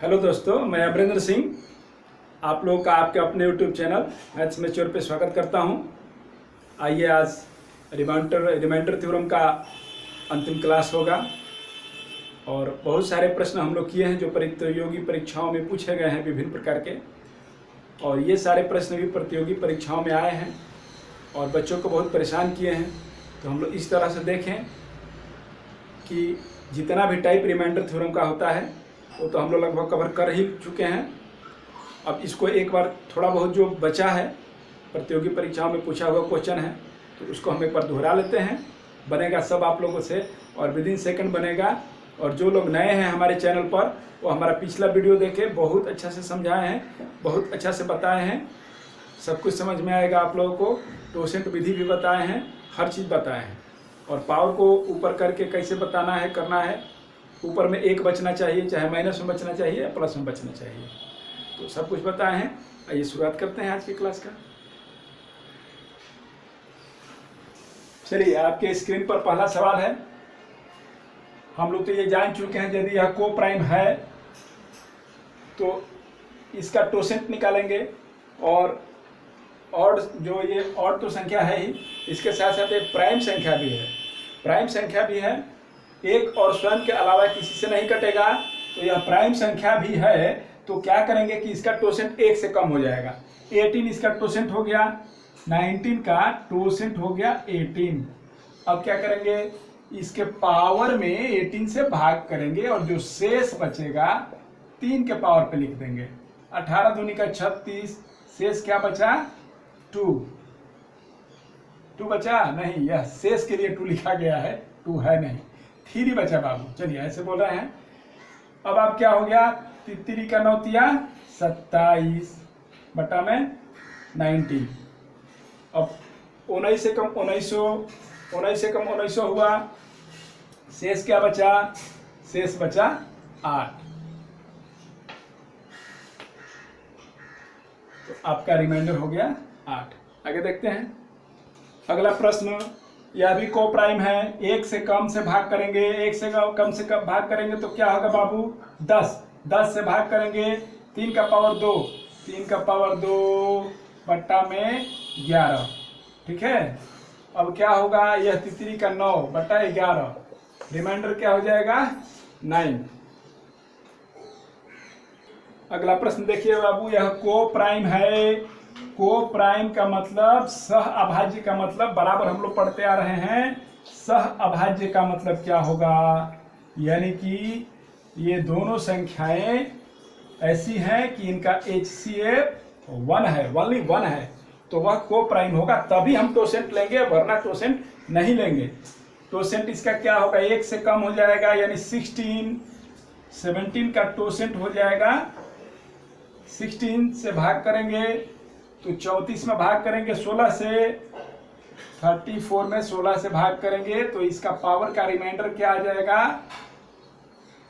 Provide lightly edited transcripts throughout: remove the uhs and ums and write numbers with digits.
Hello दोस्तों, मैं अमरिंदर सिंह आप लोगों का आपके अपने यूट्यूब चैनल मैथ्स मैच्योर पे स्वागत करता हूं। आइए आज रिमाइंडर थ्योरम का अंतिम क्लास होगा और बहुत सारे प्रश्न हम लोग किए हैं जो प्रतियोगी परीक्षाओं में पूछे गए हैं विभिन्न प्रकार के, और ये सारे प्रश्न भी प्रतियोगी परीक्षाओं में आए हैं और बच्चों को बहुत परेशान किए हैं। तो हम लोग इस तरह से देखें कि जितना भी टाइप रिमाइंडर थ्योरम का होता है वो तो हम लोग लगभग कवर कर ही चुके हैं। अब इसको एक बार थोड़ा बहुत जो बचा है प्रतियोगी परीक्षाओं में पूछा हुआ क्वेश्चन है तो उसको हम एक बार दोहरा लेते हैं। बनेगा सब आप लोगों से और विदिन सेकंड बनेगा। और जो लोग नए हैं हमारे चैनल पर वो हमारा पिछला वीडियो देखे, बहुत अच्छा से समझाए हैं, बहुत अच्छा से बताए हैं, सब कुछ समझ में आएगा आप लोगों को। टोसेंट विधि भी बताए हैं, हर चीज़ बताए हैं। और पावर को ऊपर करके कैसे बताना है, करना है, ऊपर में एक बचना चाहिए, चाहे माइनस में बचना चाहिए या प्लस में बचना चाहिए, तो सब कुछ बताए हैं। आइए शुरुआत करते हैं आज की क्लास का। चलिए, आपके स्क्रीन पर पहला सवाल है। हम लोग तो ये जान चुके हैं यदि यह को प्राइम है तो इसका टोसेंट निकालेंगे, और जो ये और तो संख्या है ही, इसके साथ साथ एक प्राइम संख्या भी है। प्राइम संख्या भी है, एक और स्वयं के अलावा किसी से नहीं कटेगा, तो यह प्राइम संख्या भी है। तो क्या करेंगे कि इसका टोसेंट एक से कम हो जाएगा। 18 इसका टोसेंट हो गया, 19 का टोसेंट हो गया 18। अब क्या करेंगे, इसके पावर में 18 से भाग करेंगे और जो शेष बचेगा 3 के पावर पे लिख देंगे। 18 दूनी का 36, शेष क्या बचा 2 बचा नहीं, यह शेष के लिए 2 लिखा गया है, 2 है नहीं, 3 बचा बाबू। चलिए ऐसे बोल रहे हैं। अब आप क्या हो गया, 3 का 9 तिया 27 बटा में 19। अब 19 से कम 1900 से कम 1900 हुआ, शेष क्या बचा, शेष बचा 8। तो आपका रिमाइंडर हो गया 8। आगे देखते हैं अगला प्रश्न। यह भी को प्राइम है। एक से कम से भाग करेंगे, एक से कम से कम भाग करेंगे तो क्या होगा बाबू 10 से भाग करेंगे 3 का पावर 2 बट्टा में 11। ठीक है। अब क्या होगा, यह 3 का 9 बट्टा 11, रिमाइंडर क्या हो जाएगा 9। अगला प्रश्न देखिए बाबू, यह को प्राइम है। को प्राइम का मतलब सह अभाज्य का मतलब बराबर हम लोग पढ़ते आ रहे हैं। सह अभाज्य का मतलब क्या होगा, यानी कि ये दोनों संख्याएं ऐसी हैं कि इनका HCF 1 है, ओनली 1 है, तो वह को प्राइम होगा। तभी हम टोसेंट लेंगे, वरना टोसेंट नहीं लेंगे। टोसेंट इसका क्या होगा, 1 से कम हो जाएगा, यानी 17 का टोसेंट हो जाएगा। 16 से भाग करेंगे तो 34 में भाग करेंगे 16 से, 34 में 16 से भाग करेंगे तो इसका पावर का रिमाइंडर क्या आ जाएगा,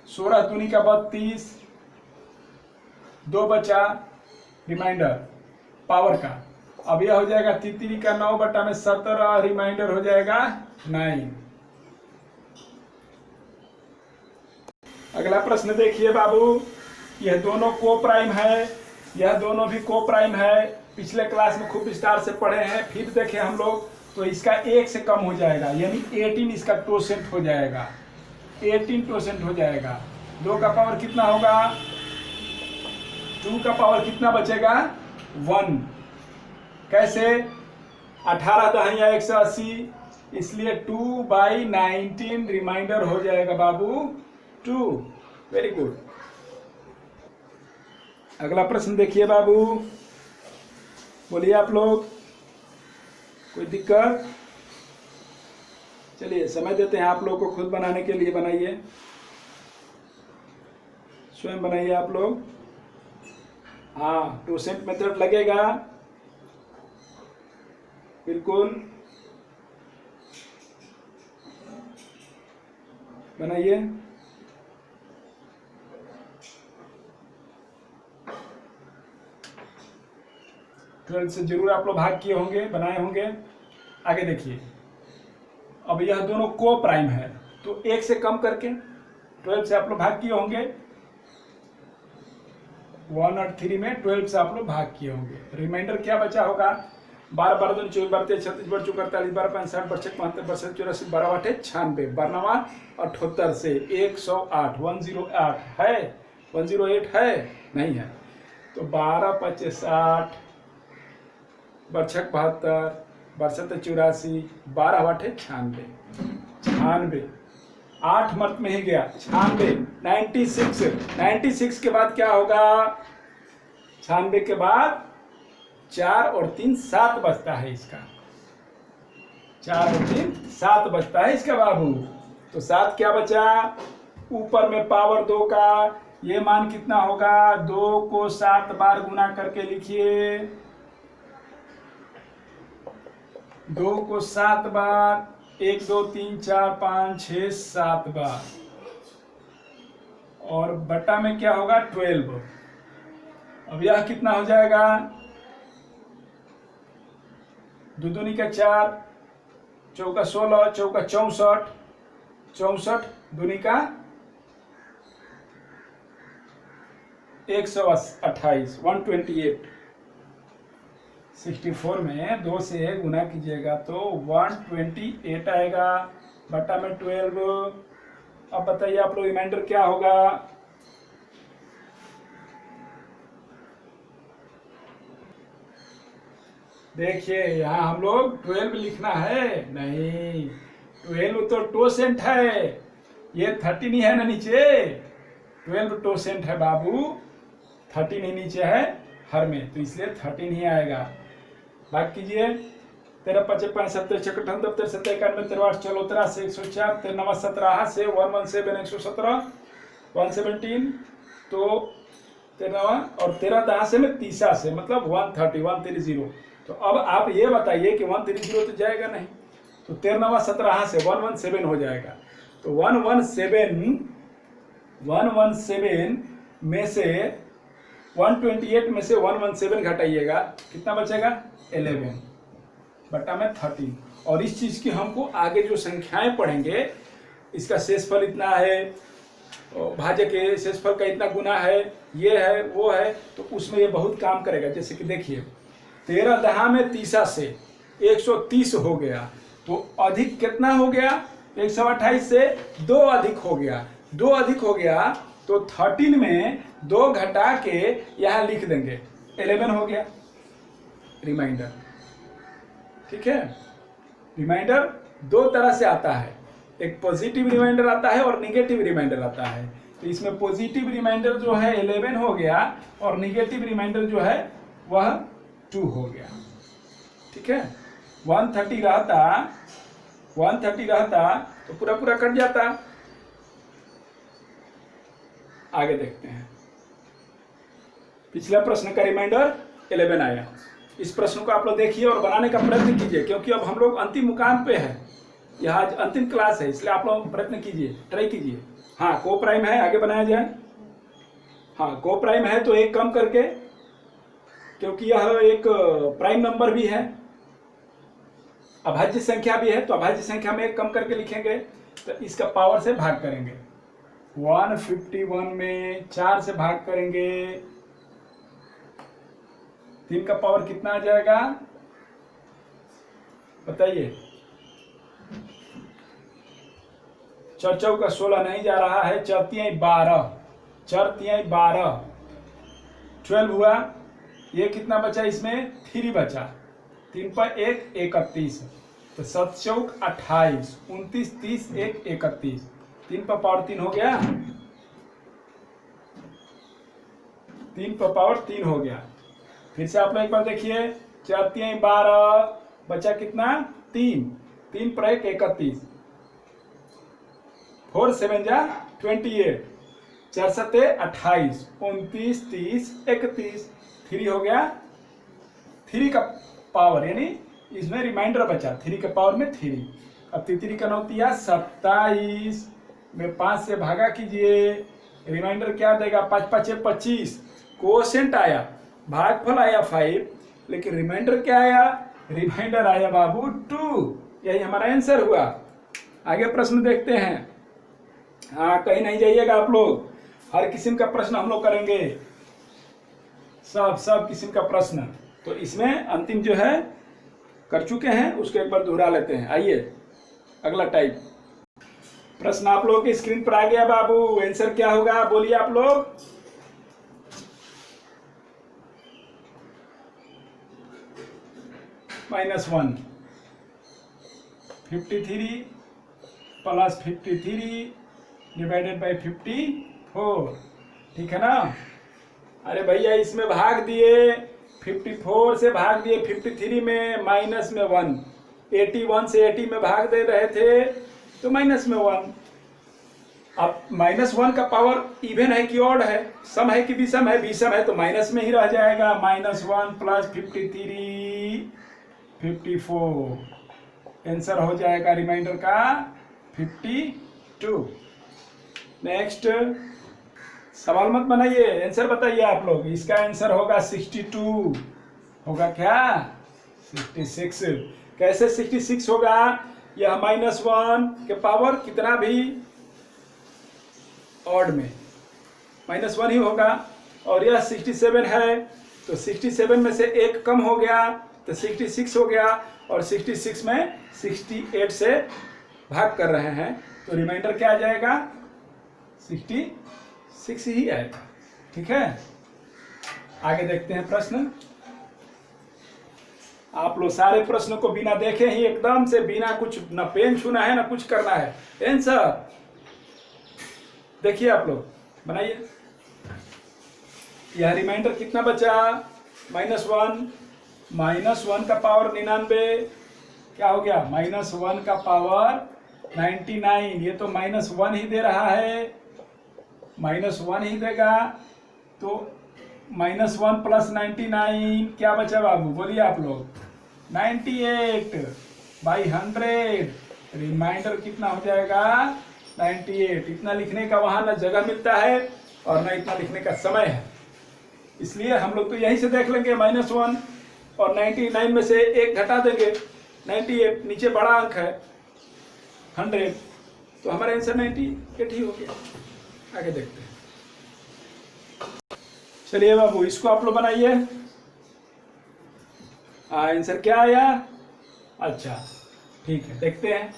16 दूनी का 32, 2 बचा रिमाइंडर पावर का। अब यह हो जाएगा 3 का 9 बटा में 17, रिमाइंडर हो जाएगा 9। अगला प्रश्न देखिए बाबू, यह दोनों को प्राइम है, यह दोनों भी को प्राइम है। पिछले क्लास में खूब विस्तार से पढ़े हैं, फिर देखें हम लोग, तो इसका 1 से कम हो जाएगा, यानी 18 इसका टोसेंट हो जाएगा, 18 टोसेंट हो जाएगा। 2 का पावर कितना होगा, 2 का पावर कितना बचेगा 1। कैसे, 18 दहिया 180, इसलिए 2/19 रिमाइंडर हो जाएगा बाबू 2। Very good. अगला प्रश्न देखिए बाबू, बोलिए आप लोग, कोई दिक्कत? चलिए समय देते हैं आप लोग को खुद बनाने के लिए। बनाइए, स्वयं बनाइए आप लोग। हाँ, टोसेंट मेथड लगेगा, बिल्कुल बनाइए। ट्वेल्थ से जरूर आप लोग भाग किए होंगे, बनाए होंगे। आगे देखिए, अब यह दोनों को प्राइम है तो 1 से कम करके 12 से आप लोग भाग किए होंगे। 1 और 3 में 12 से आप लोग भाग किए होंगे। रिमाइंडर क्या बचा होगा? 12 12 दूनी 24 12 36 32 48 12 65 62 72 62 84 12 8 96 12 78 से 108 108 है, 108 है नहीं है तो 12 25 60 62 72 62 84 12 8 96 96 8 मर्त में ही गया 96 96 के बाद क्या होगा? 96 के बाद 4 और 3 7 बचता है इसका, 4 और 3 7 बचता है इसका बाबू। तो 7 क्या बचा? ऊपर में पावर 2 का ये मान कितना होगा? 2 को 7 बार गुना करके लिखिए, 2 को 7 बार, 1 2 3 4 5 6 7 बार, और बटा में क्या होगा? 12। अब यह कितना हो जाएगा? 2 दूनी का 4, चौका 16, चौका 64, 64 दूनी का 128 128। 64 में 2 से गुना कीजिएगा तो 128 आएगा, बटा में 12। अब बताइए आप लोग रिमाइंडर क्या होगा? देखिए यहाँ हम लोग 12 लिखना है, नहीं 12 तो टोसेंट है, ये 13 ही है ना नीचे, 12 टोसेंट है बाबू, 13 ही नीचे है हर में, तो इसलिए 13 ही आएगा। भाग कीजिए, 13 5 5 7 6 78 7 91 93 14 से 104 93 17 से 117 117 117 तो 13 और 13 10 से में 30 से मतलब 130 130। तो अब आप ये बताइए कि 130 तो जाएगा नहीं, तो 13 17 से 117 हो जाएगा। तो 117 में से 128 में से 117 घटाइएगा, कितना बचेगा? 11 बटा में 13। और इस चीज की हमको आगे जो संख्याएं पढ़ेंगे, इसका शेषफल इतना है, भाज्य के शेषफल का इतना गुना है, ये है वो है, तो उसमें ये बहुत काम करेगा। जैसे कि देखिए 13 10 में 30 से 130 हो गया, तो अधिक कितना हो गया? 128 से 2 अधिक हो गया, 2 अधिक हो गया तो 13 में 2 घटा के यहाँ लिख देंगे, 11 हो गया रिमाइंडर। ठीक है, रिमाइंडर 2 तरह से आता है, एक पॉजिटिव रिमाइंडर आता है और निगेटिव रिमाइंडर आता है। तो इसमें पॉजिटिव रिमाइंडर जो है 11 हो गया और निगेटिव रिमाइंडर जो है वह 2 हो गया। ठीक है, 130 रहता तो पूरा पूरा कट जाता। आगे देखते हैं, पिछला प्रश्न का रिमाइंडर 11 आया। इस प्रश्न को आप लोग देखिए और बनाने का प्रयत्न कीजिए, क्योंकि अब हम लोग अंतिम मुकाम पे हैं, यह आज अंतिम क्लास है, इसलिए आप लोग प्रयत्न कीजिए, ट्राई कीजिए। हाँ, को प्राइम है, आगे बनाया जाए। हाँ, को प्राइम है तो एक कम करके, क्योंकि यह एक प्राइम नंबर भी है, अभाज्य संख्या भी है, तो अभाज्य संख्या में एक कम करके लिखेंगे, तो इसका पावर से भाग करेंगे। 151 में 4 से भाग करेंगे, 3 का पावर कितना आ जाएगा बताइए? 4 चौका 16 नहीं जा रहा है, 4 तिहाई 12, 4 तिहाई 12, 12 हुआ। ये कितना बचा? इसमें 3 बचा, 3 पर 1 31, तो 7 चौक 28, 29 30 1 31, 3 पर पावर 3 हो गया, 3 पर पावर 3 हो गया। फिर से आप लोग एक बार देखिए, 4 तिहाई 12 बचा कितना? 3, 3 पर 1 31, 4 7 जा 28, 4 7 28, 29 30 31, 3 हो गया। 3 का पावर यानी इसमें रिमाइंडर बचा, 3 के पावर में 3। अब 3 का 9 तिया 27 में 5 से भागा कीजिए, रिमाइंडर क्या देगा? 5 5 25, कोशेंट आया, भागफल आया 5, लेकिन रिमाइंडर क्या आया? रिमाइंडर आया बाबू 2। यही हमारा आंसर हुआ। आगे प्रश्न देखते हैं। हाँ, कहीं नहीं जाइएगा आप लोग, हर किस्म का प्रश्न हम लोग करेंगे। सब किस्म का प्रश्न। तो इसमें अंतिम जो है कर चुके हैं, उसको एक बार दोहरा लेते हैं। आइए अगला टाइप प्रश्न आप लोगों की स्क्रीन पर आ गया बाबू। आंसर क्या होगा बोलिए आप लोग। -1 53 प्लस 53 डिवाइडेड बाई 54, ठीक है ना। अरे भैया इसमें भाग दिए, 54 से भाग दिए 53 में, माइनस में 1, 81 से 80 में भाग दे रहे थे तो माइनस में 1। अब -1 का पावर इवन है कि ऑड है, सम है कि विषम है, विषम है तो माइनस में ही रह जाएगा। -1 प्लस 53 54, आंसर हो जाएगा रिमाइंडर का 52। नेक्स्ट सवाल मत बनाइए, आंसर बताइए आप लोग। इसका आंसर होगा 62, होगा क्या 66। कैसे 66 होगा? यह -1 के पावर कितना भी ऑड में -1 ही होगा, और यह 67 है तो 67 में से एक कम हो गया तो 66 हो गया, और 66 में 68 से भाग कर रहे हैं तो रिमाइंडर क्या आ जाएगा 66 ही आएगा। ठीक है, आगे देखते हैं प्रश्न। आप लोग सारे प्रश्नों को बिना देखे ही एकदम से, बिना कुछ न पेन छूना है ना कुछ करना है, आंसर देखिए आप लोग बनाइए। यह रिमाइंडर कितना बचा -1, -1 का पावर 99 क्या हो गया, -1 का पावर 99। ये तो -1 ही दे रहा है, -1 ही देगा तो -1 प्लस 99 क्या बचा बाबू बोलिए आप लोग, 98/100। रिमाइंडर कितना हो जाएगा 98। इतना लिखने का वहां ना जगह मिलता है और ना इतना लिखने का समय है, इसलिए हम लोग तो यहीं से देख लेंगे -1 और 99 में से एक घटा देंगे 98, नीचे बड़ा अंक है 100, तो हमारा आंसर 98 ही हो गया। आगे देखते हैं। चलिए बाबू इसको आप लोग बनाइए। आंसर क्या आया, अच्छा ठीक है देखते हैं।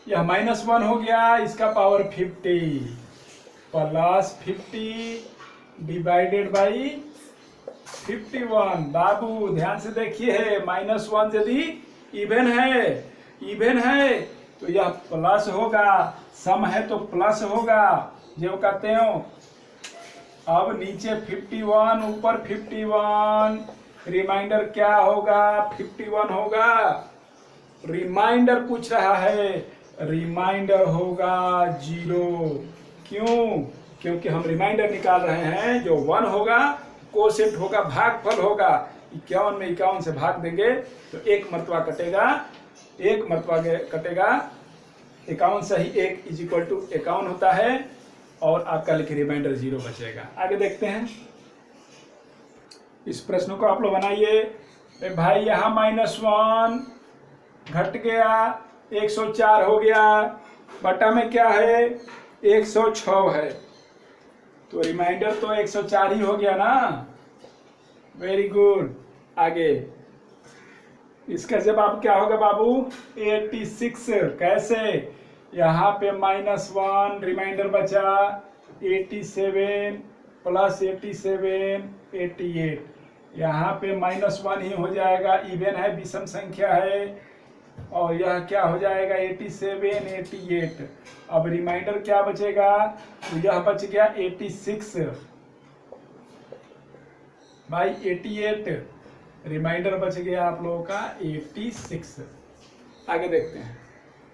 यह -1 हो गया, इसका पावर 50 प्लस 50 डिवाइडेड बाई 51। बाबू ध्यान से देखिए, -1 यदि इवन है तो यह प्लस होगा, सम है तो प्लस होगा, जो कहते हो। अब नीचे 51 ऊपर 51, रिमाइंडर क्या होगा 51 होगा। रिमाइंडर पूछ रहा है, रिमाइंडर होगा 0। क्यों? क्योंकि हम रिमाइंडर निकाल रहे हैं, जो 1 होगा कोसेंट होगा, भागफल होगा। 51 में 51 से भाग देंगे तो एक मर्तबा कटेगा, 51 से ही 1 = 51 होता है, और आपका लिखे रिमाइंडर 0 बचेगा। आगे देखते हैं, इस प्रश्न को आप लोग बनाइए। भाई यहाँ -1 घट गया 104 हो गया, बटा में क्या है 106 है, तो रिमाइंडर तो 104 ही हो गया ना। Very good. आगे इसका जवाब क्या होगा बाबू 86। कैसे? यहाँ पे -1 रिमाइंडर बचा 87 प्लस 87 88, यहाँ पे -1 ही हो जाएगा, इवन है विषम संख्या है, और यह क्या हो जाएगा 87 88। अब रिमाइंडर क्या बचेगा, तो यह बच गया 86 बाई 88, रिमाइंडर बच गया आप लोगों का 86। आगे देखते हैं।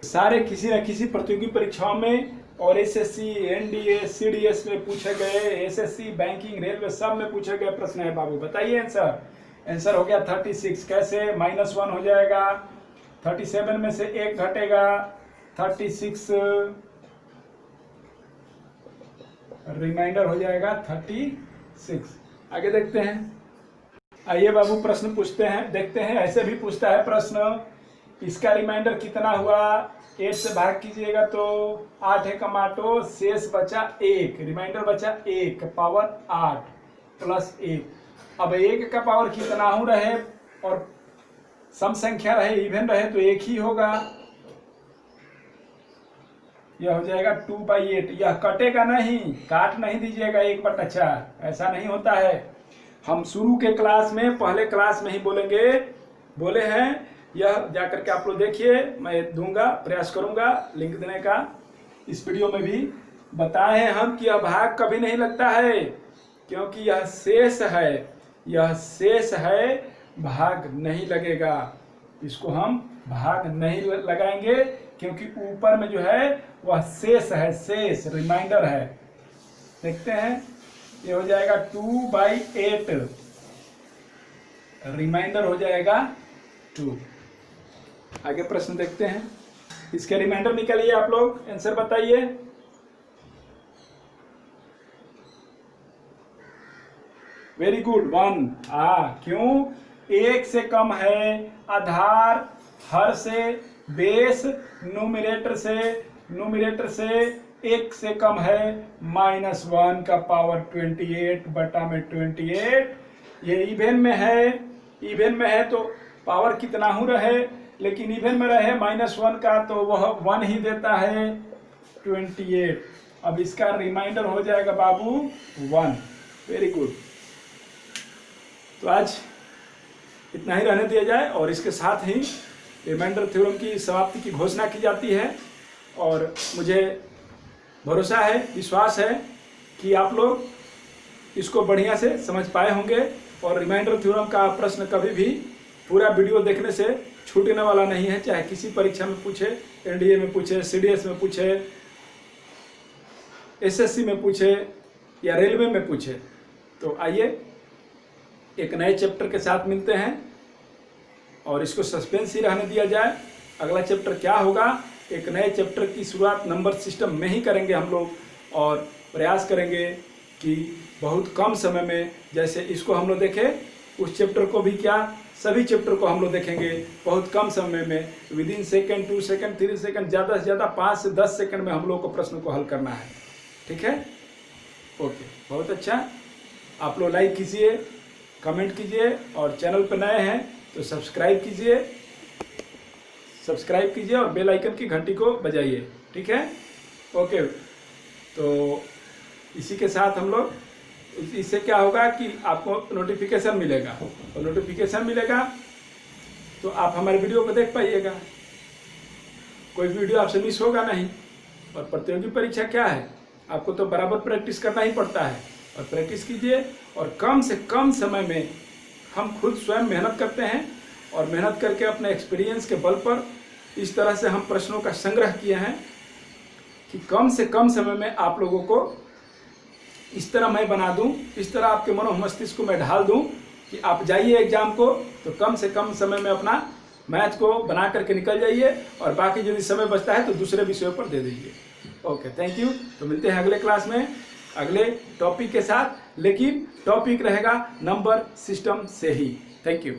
सारे किसी न किसी प्रतियोगी परीक्षाओं में और एसएससी, एनडीए, सीडीएस में पूछे गए, एसएससी, बैंकिंग, रेलवे सब में पूछे गए प्रश्न है बाबू। बताइए आंसर हो गया 36। कैसे? -1 हो जाएगा, 37 में से 1 घटेगा 36, रिमाइंडर हो जाएगा 36। आगे देखते हैं। आइए बाबू प्रश्न पूछते हैं, देखते हैं। ऐसे भी पूछता है प्रश्न इसका रिमाइंडर कितना हुआ, 8 से भाग कीजिएगा तो 8 है कमाटो, शेष बचा 1, रिमाइंडर बचा 1 पावर 8 प्लस 1। अब 1 का पावर कितना हो रहे और सम संख्या रहे, इवन रहे तो 1 ही होगा। यह हो जाएगा 2/8। यह कटेगा नहीं, काट नहीं दीजिएगा 1/4, ऐसा नहीं होता है। हम शुरू के क्लास में, पहले क्लास में ही बोले हैं। यह जाकर के आप लोग देखिए, मैं दूंगा, प्रयास करूंगा लिंक देने का। इस वीडियो में भी बताए हैं हम कि यह भाग कभी नहीं लगता है, क्योंकि यह शेष है, यह शेष है, भाग नहीं लगेगा। इसको हम भाग नहीं लगाएंगे क्योंकि ऊपर में जो है वह शेष है, शेष रिमाइंडर है। देखते हैं, ये हो जाएगा 2/8, रिमाइंडर हो जाएगा 2। आगे प्रश्न देखते हैं, इसके रिमाइंडर निकालिए, आप लोग आंसर बताइए। Very good, 1। क्यों? 1 से कम है, आधार हर से, बेस न्यूमरेटर से 1 से कम है, -1 का पावर 28/28। ये इवन में है तो पावर कितना हो रहे, लेकिन इवन में रहे -1 का तो वह 1 ही देता है, 28। अब इसका रिमाइंडर हो जाएगा बाबू 1। Very good. तो आज इतना ही रहने दिया जाए और इसके साथ ही रिमाइंडर थ्योरम की समाप्ति की घोषणा की जाती है। और मुझे भरोसा है, विश्वास है कि आप लोग इसको बढ़िया से समझ पाए होंगे और रिमाइंडर थ्योरम का प्रश्न कभी भी पूरा वीडियो देखने से छूटने वाला नहीं है, चाहे किसी परीक्षा में पूछे, एनडीए में पूछे, सीडीएस में पूछे, एसएससी में पूछे या रेलवे में पूछे। तो आइए एक नए चैप्टर के साथ मिलते हैं और इसको सस्पेंस ही रहने दिया जाए। अगला चैप्टर क्या होगा, एक नए चैप्टर की शुरुआत नंबर सिस्टम में ही करेंगे हम लोग, और प्रयास करेंगे कि बहुत कम समय में, जैसे इसको हम लोग देखें, उस चैप्टर को भी क्या, सभी चैप्टर को हम लोग देखेंगे बहुत कम समय में, विदिन सेकेंड, 2 सेकेंड, 3 सेकेंड, ज़्यादा से ज़्यादा 5 से 10 सेकेंड में हम लोग को प्रश्न को हल करना है। ठीक है, ओके, बहुत अच्छा। आप लोग लाइक कीजिए, कमेंट कीजिए और चैनल पर नए हैं तो सब्सक्राइब कीजिए और बेल आइकन की घंटी को बजाइए। ठीक है, ओके। तो इसी के साथ हम लोग, इससे क्या होगा कि आपको नोटिफिकेशन मिलेगा, और नोटिफिकेशन मिलेगा तो आप हमारे वीडियो को देख पाइएगा, कोई वीडियो आपसे मिस होगा नहीं। और प्रतियोगी परीक्षा क्या है, आपको तो बराबर प्रैक्टिस करना ही पड़ता है, और प्रैक्टिस कीजिए। और कम से कम समय में हम खुद स्वयं मेहनत करते हैं, और मेहनत करके अपने एक्सपीरियंस के बल पर इस तरह से हम प्रश्नों का संग्रह किए हैं कि कम से कम समय में आप लोगों को इस तरह मैं बना दूं, इस तरह आपके मनो मस्तिष्क को मैं ढाल दूं कि आप जाइए एग्जाम को तो कम से कम समय में अपना मैथ को बना करके निकल जाइए, और बाकी यदि समय बचता है तो दूसरे विषयों पर दे दीजिए। Okay, thank you. तो मिलते हैं अगले क्लास में अगले टॉपिक के साथ, लेकिन टॉपिक रहेगा नंबर सिस्टम से ही। Thank you.